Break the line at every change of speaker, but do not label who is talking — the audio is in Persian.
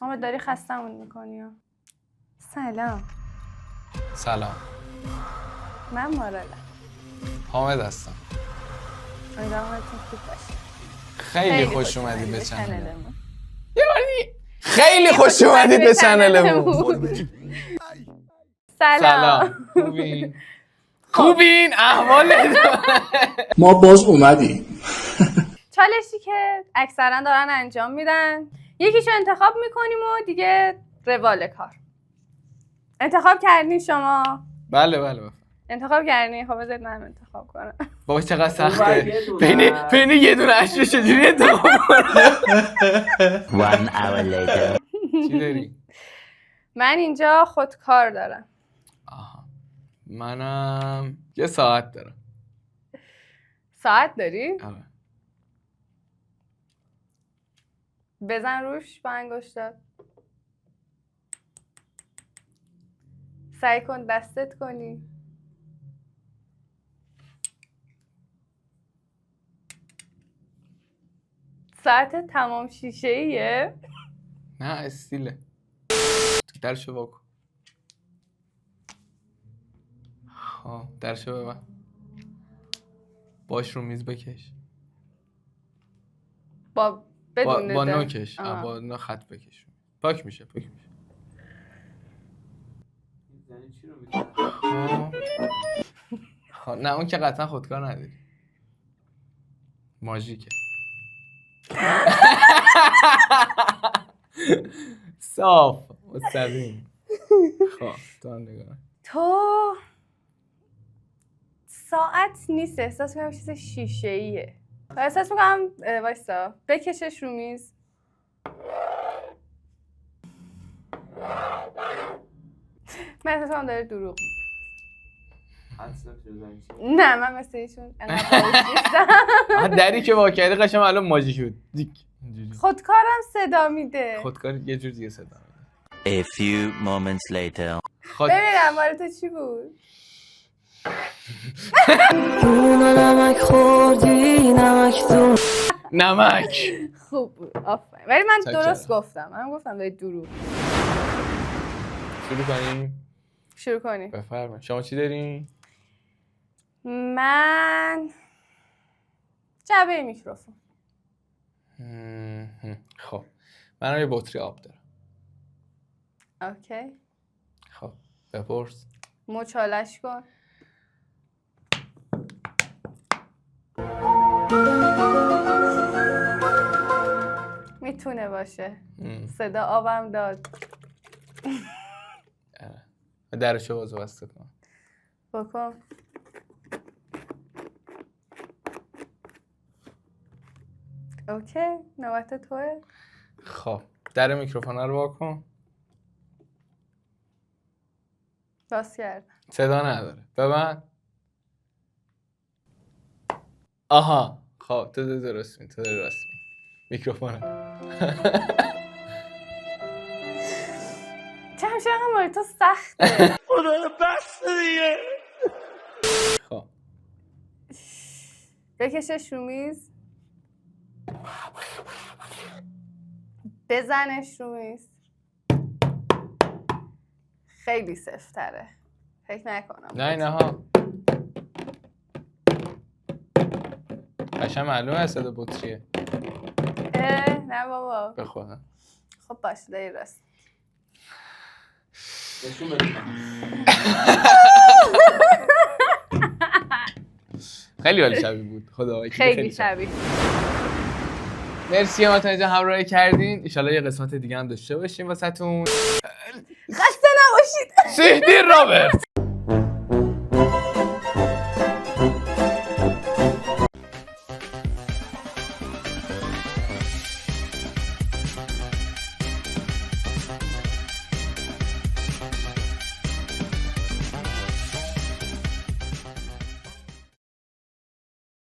اما داری خستمون میکنی. سلام.
سلام.
من مارالم.
حامد هستم.
امیدوارم حالتون خوب باشه.
خیلی خوش اومدید به چنلمون. خیلی خوش اومدید به چنلمون.
سلام.
خوبین؟ خوبین؟ احوال
ما باز اومدیم.
چالشی که اکثرا دارن انجام میدن، یکیشو انتخاب میکنیم و دیگه روال کار. انتخاب کردین شما؟
بله.
انتخاب کردین؟ خب بذارید من انتخاب کنم.
بابا چقدر سخته. بین یه دونه اشک چجوری انتخاب کنم؟
1 hour later.
چی داری؟
من اینجا خودکار دارم.
آها. منم یه ساعت دارم.
ساعت داری؟
آره.
بزن روش با انگشتات. سعی کن دستت کنی. ساعت تمام شیشه ایه؟
نه استیله. درشو واکن. خب درشو ببن. باش رو میز بکش.
با بدون
با
ده.
نوکش. با خط بکش. پاک میشه. خب نه اون که قطعا خودکار نداری. ماژیکه. صاف مستقیم. خب تو هم نگاه.
تو ساعت نیست، احساس میکنم چیز شیشه ایه. احساس میکنم وایسا بکشش رو میز. من احساس کنم داره دروغ میگه. نه من مثل ایشون انقدر باهوش نیستم.
دری که وا کردی قشنگ الان ماژی شد. دیک اینجوری.
خودکارم صدا میده.
خودکار یه جور دیگه صدا میده.
A few moments later.
ببینم مال تو چی بود؟
نمک.
خوب بود آفرین. ولی من
چکرم.
درست گفتم. من گفتم داری دروغ. شروع کنیم.
بفرمایید. شما چی دارین؟
من جعبه میکروفون.
خب من یه بطری آب دارم.
اوکی.
خب بپرس.
مچالش کن. میتونه باشه. صدا آبم داد.
درشو باز بسته کن.
بکن. اوکی نوبت توه.
خب در میکروفون رو واکن.
باز کرد.
صدا نداره. ببند. آها خب تو درست می. میکروفون.
چه همشه هم مال تو سخته.
خدا بس دیگه.
خب
بکشش رو میز. بزنش رو میز. خیلی سفتره. فکر نکنم.
نه ها. قشنگ معلومه صدا بطریه.
نه بابا.
به خدا.
خب باشه داری راست.
خیلی ولی شبیه بود. خدا
خیلی شبیه.
مرسی ما تا اینجا همراهی کردین. ان شاءالله یه قسمت دیگه هم داشته باشیم واسهتون.
خسته نباشید.
سیدی رابرت.